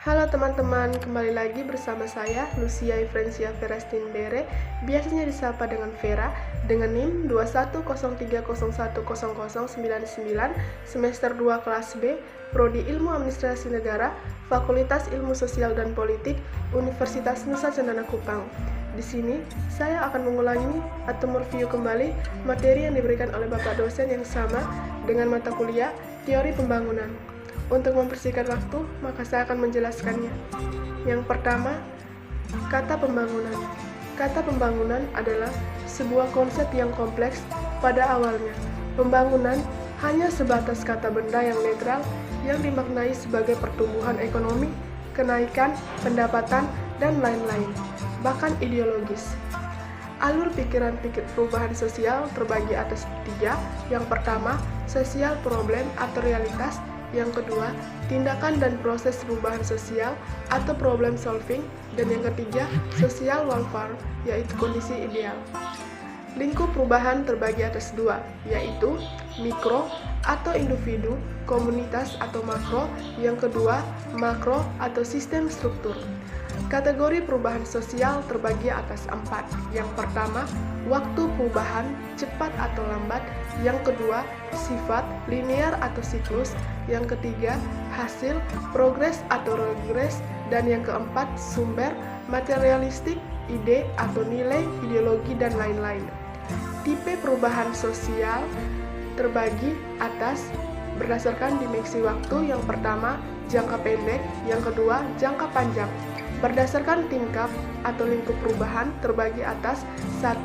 Halo teman-teman, kembali lagi bersama saya, Lucia Ifrencia Verastin Bere, biasanya disapa dengan Vera, dengan NIM 21030100099, semester 2 kelas B, Prodi Ilmu Administrasi Negara, Fakultas Ilmu Sosial dan Politik, Universitas Nusa Cendana Kupang. Di sini, saya akan mengulangi atau mereview kembali materi yang diberikan oleh Bapak dosen yang sama dengan mata kuliah Teori Pembangunan. Untuk mempersingkat waktu, maka saya akan menjelaskannya. Yang pertama, kata pembangunan. Kata pembangunan adalah sebuah konsep yang kompleks pada awalnya. Pembangunan hanya sebatas kata benda yang netral yang dimaknai sebagai pertumbuhan ekonomi, kenaikan, pendapatan, dan lain-lain, bahkan ideologis. Alur pikiran perubahan sosial terbagi atas tiga. Yang pertama, sosial problem atau realitas. Yang kedua, tindakan dan proses perubahan sosial atau problem solving. Dan yang ketiga, social welfare, yaitu kondisi ideal. Lingkup perubahan terbagi atas dua, yaitu mikro atau individu, komunitas atau makro. Yang kedua, makro atau sistem struktur. Kategori perubahan sosial terbagi atas 4. Yang pertama, waktu perubahan, cepat atau lambat. Yang kedua, sifat, linear atau siklus. Yang ketiga, hasil, progres atau regres. Dan yang keempat, sumber, materialistik, ide atau nilai, ideologi, dan lain-lain. Tipe perubahan sosial terbagi atas berdasarkan dimensi waktu. Yang pertama, jangka pendek. Yang kedua, jangka panjang. Berdasarkan tingkat atau lingkup perubahan terbagi atas 1.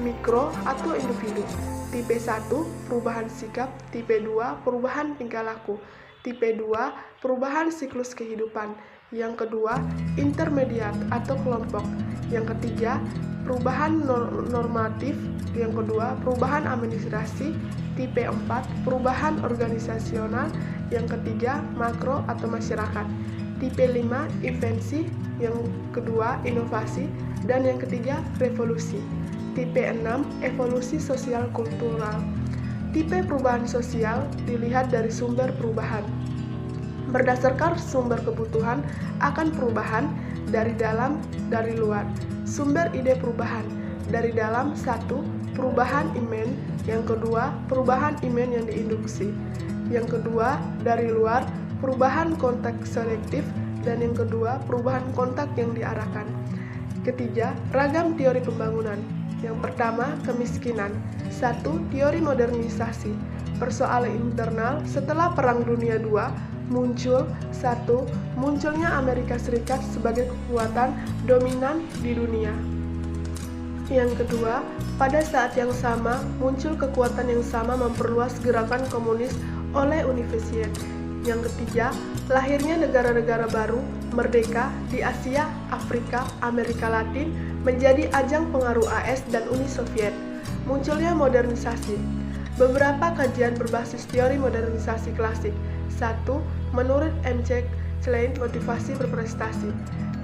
Mikro atau individu. Tipe 1, perubahan sikap. Tipe 2, perubahan tingkah laku. Tipe 2, perubahan siklus kehidupan. Yang kedua, intermediat atau kelompok. Yang ketiga, perubahan normatif. Yang kedua, perubahan administrasi. Tipe 4, perubahan organisasional. Yang ketiga, makro atau masyarakat. Tipe 5, invensi. Yang kedua, inovasi. Dan yang ketiga, revolusi. Tipe 6, evolusi sosial kultural. Tipe perubahan sosial dilihat dari sumber perubahan. Berdasarkan sumber kebutuhan akan perubahan dari dalam, dari luar. Sumber ide perubahan dari dalam. 1. Perubahan iman. Yang kedua, perubahan iman yang diinduksi. Yang kedua, dari luar, perubahan kontak selektif. Dan yang kedua, perubahan kontak yang diarahkan. Ketiga, ragam teori pembangunan. Yang pertama, kemiskinan. 1. Teori modernisasi. Persoalan internal setelah Perang Dunia II muncul. 1. Munculnya Amerika Serikat sebagai kekuatan dominan di dunia. Yang kedua, pada saat yang sama muncul kekuatan yang sama memperluas gerakan komunis oleh Uni Soviet. Yang ketiga, lahirnya negara-negara baru merdeka di Asia, Afrika, Amerika Latin menjadi ajang pengaruh AS dan Uni Soviet. Munculnya modernisasi. Beberapa kajian berbasis teori modernisasi klasik. 1. Menurut M.C. Klein, motivasi berprestasi.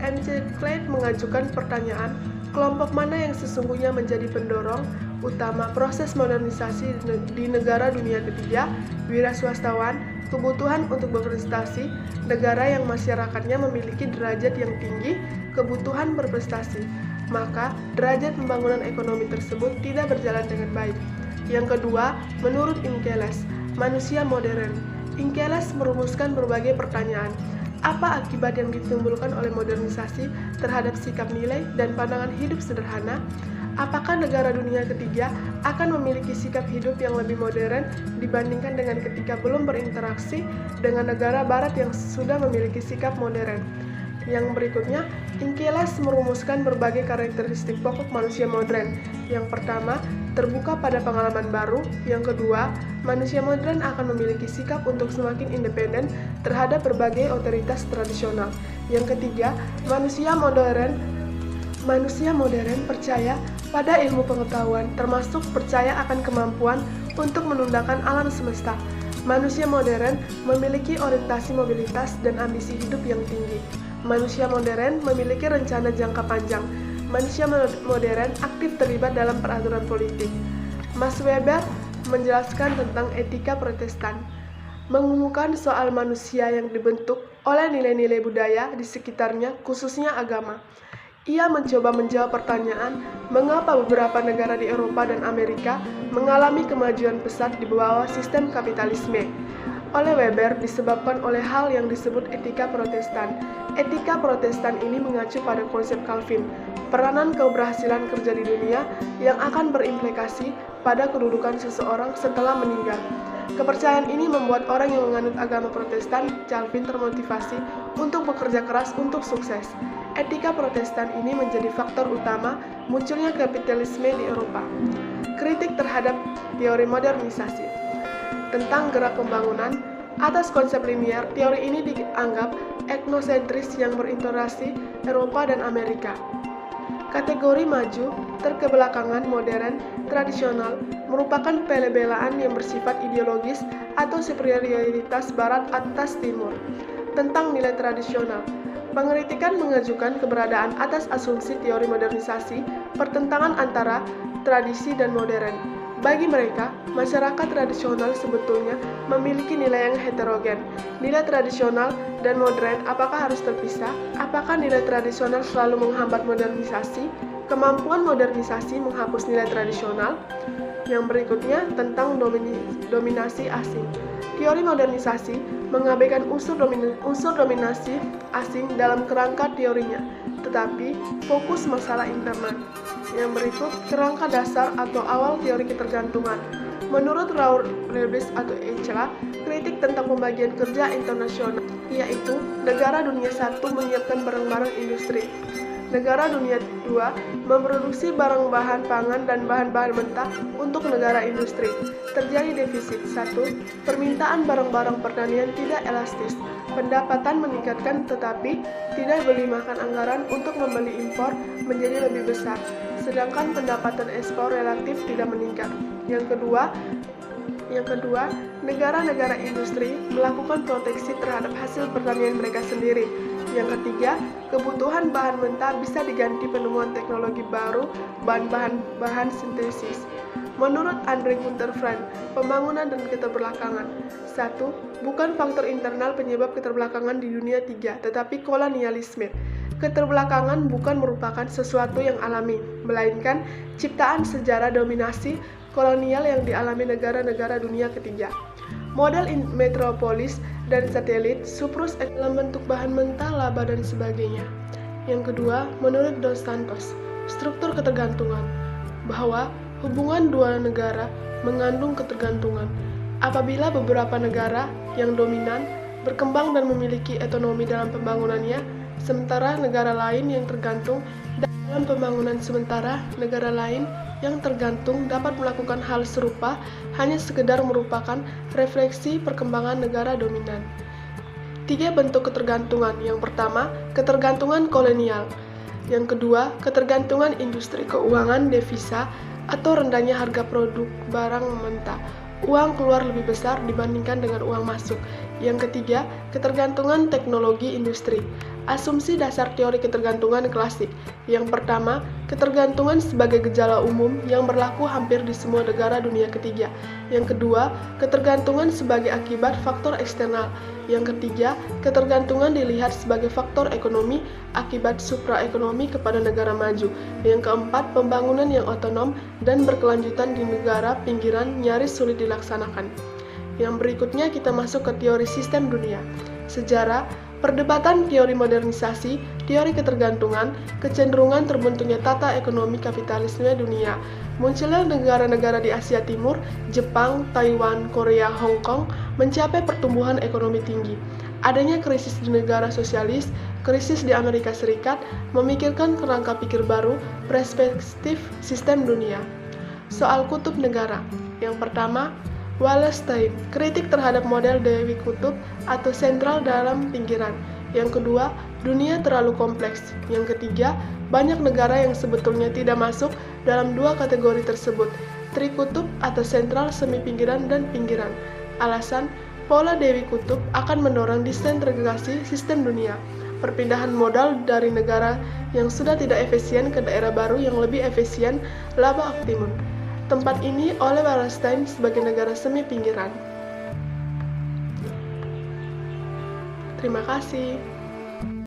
M.C. Klein mengajukan pertanyaan, kelompok mana yang sesungguhnya menjadi pendorong utama proses modernisasi di negara dunia ketiga? Wira swastawan, kebutuhan untuk berprestasi, negara yang masyarakatnya memiliki derajat yang tinggi, kebutuhan berprestasi, maka derajat pembangunan ekonomi tersebut tidak berjalan dengan baik. Yang kedua, menurut Inkeles, manusia modern. Inkeles merumuskan berbagai pertanyaan. Apa akibat yang ditimbulkan oleh modernisasi terhadap sikap nilai dan pandangan hidup sederhana? Apakah negara dunia ketiga akan memiliki sikap hidup yang lebih modern dibandingkan dengan ketika belum berinteraksi dengan negara barat yang sudah memiliki sikap modern? Yang berikutnya, Inkeles merumuskan berbagai karakteristik pokok manusia modern. Yang pertama, terbuka pada pengalaman baru. Yang kedua, manusia modern akan memiliki sikap untuk semakin independen terhadap berbagai otoritas tradisional. Yang ketiga, manusia modern percaya pada ilmu pengetahuan, termasuk percaya akan kemampuan untuk menundukkan alam semesta. Manusia modern memiliki orientasi mobilitas dan ambisi hidup yang tinggi. Manusia modern memiliki rencana jangka panjang. Manusia modern aktif terlibat dalam peraturan politik. Max Weber menjelaskan tentang etika Protestan. mengumumkan soal manusia yang dibentuk oleh nilai-nilai budaya di sekitarnya, khususnya agama. Ia mencoba menjawab pertanyaan mengapa beberapa negara di Eropa dan Amerika mengalami kemajuan pesat di bawah sistem kapitalisme. Oleh Weber disebabkan oleh hal yang disebut etika Protestan. Etika Protestan ini mengacu pada konsep Calvin, peranan keberhasilan kerja di dunia yang akan berimplikasi pada kedudukan seseorang setelah meninggal. Kepercayaan ini membuat orang yang menganut agama Protestan, Calvin, termotivasi untuk bekerja keras untuk sukses. Etika Protestan ini menjadi faktor utama munculnya kapitalisme di Eropa. Kritik terhadap teori modernisasi. Tentang gerak pembangunan, atas konsep linier, teori ini dianggap etnosentris yang berorientasi Eropa dan Amerika. Kategori maju, terkebelakangan, modern, tradisional merupakan pembelaan yang bersifat ideologis atau superioritas Barat atas Timur. Tentang nilai tradisional, pengkritikan mengajukan keberadaan atas asumsi teori modernisasi, pertentangan antara tradisi dan modern. Bagi mereka, masyarakat tradisional sebetulnya memiliki nilai yang heterogen. Nilai tradisional dan modern apakah harus terpisah? Apakah nilai tradisional selalu menghambat modernisasi? Kemampuan modernisasi menghapus nilai tradisional? Yang berikutnya tentang dominasi asing. Teori modernisasi mengabaikan unsur dominasi asing dalam kerangka teorinya, tetapi fokus masalah internal. Yang berikut kerangka dasar atau awal teori ketergantungan. Menurut Raoul Rebus atau Echela, kritik tentang pembagian kerja internasional, yaitu negara dunia 1 menyiapkan barang-barang industri. Negara dunia 2 memproduksi barang bahan pangan dan bahan-bahan mentah untuk negara industri. Terjadi defisit. 1. Permintaan barang-barang pertanian tidak elastis. Pendapatan meningkatkan tetapi tidak melimpahkan anggaran untuk membeli impor menjadi lebih besar, sedangkan pendapatan ekspor relatif tidak meningkat. Yang kedua, negara-negara industri melakukan proteksi terhadap hasil pertanian mereka sendiri. Yang ketiga, kebutuhan bahan mentah bisa diganti penemuan teknologi baru bahan sintesis. Menurut Andre Gunther Frank, pembangunan dan keterbelakangan. 1. Bukan faktor internal penyebab keterbelakangan di dunia 3, tetapi kolonialisme. Keterbelakangan bukan merupakan sesuatu yang alami, melainkan ciptaan sejarah dominasi kolonial yang dialami negara-negara dunia ketiga. Model metropolis dan satelit, surplus dalam bentuk bahan mentah, laba, dan sebagainya. Yang kedua, menurut Dos Santos, struktur ketergantungan, bahwa hubungan dua negara mengandung ketergantungan. Apabila beberapa negara yang dominan berkembang dan memiliki otonomi dalam pembangunannya, sementara negara lain yang tergantung dalam pembangunan, sementara negara lain yang tergantung dapat melakukan hal serupa, hanya sekedar merupakan refleksi perkembangan negara dominan. 3 bentuk ketergantungan. Yang pertama, ketergantungan kolonial. Yang kedua, ketergantungan industri keuangan, devisa, atau rendahnya harga produk barang mentah. Uang keluar lebih besar dibandingkan dengan uang masuk. Yang ketiga, ketergantungan teknologi industri. Asumsi dasar teori ketergantungan klasik. Yang pertama, ketergantungan sebagai gejala umum yang berlaku hampir di semua negara dunia ketiga. Yang kedua, ketergantungan sebagai akibat faktor eksternal. Yang ketiga, ketergantungan dilihat sebagai faktor ekonomi akibat supraekonomi kepada negara maju. Yang keempat, pembangunan yang otonom dan berkelanjutan di negara pinggiran nyaris sulit dilaksanakan. Yang berikutnya kita masuk ke teori sistem dunia. Sejarah, perdebatan teori modernisasi, teori ketergantungan, kecenderungan terbentuknya tata ekonomi kapitalisme dunia, munculnya negara-negara di Asia Timur, Jepang, Taiwan, Korea, Hong Kong, mencapai pertumbuhan ekonomi tinggi. Adanya krisis di negara sosialis, krisis di Amerika Serikat, memikirkan kerangka pikir baru, perspektif sistem dunia. Soal kutub negara. Yang pertama, Wallerstein, kritik terhadap model Dewi Kutub atau sentral dalam pinggiran. Yang kedua, dunia terlalu kompleks. Yang ketiga, banyak negara yang sebetulnya tidak masuk dalam dua kategori tersebut, trikutub atau sentral, semi pinggiran, dan pinggiran. Alasan, pola Dewi Kutub akan mendorong desentralisasi sistem dunia, perpindahan modal dari negara yang sudah tidak efisien ke daerah baru yang lebih efisien, laba optimum. Tempat ini oleh Wallerstein sebagai negara semi pinggiran. Terima kasih.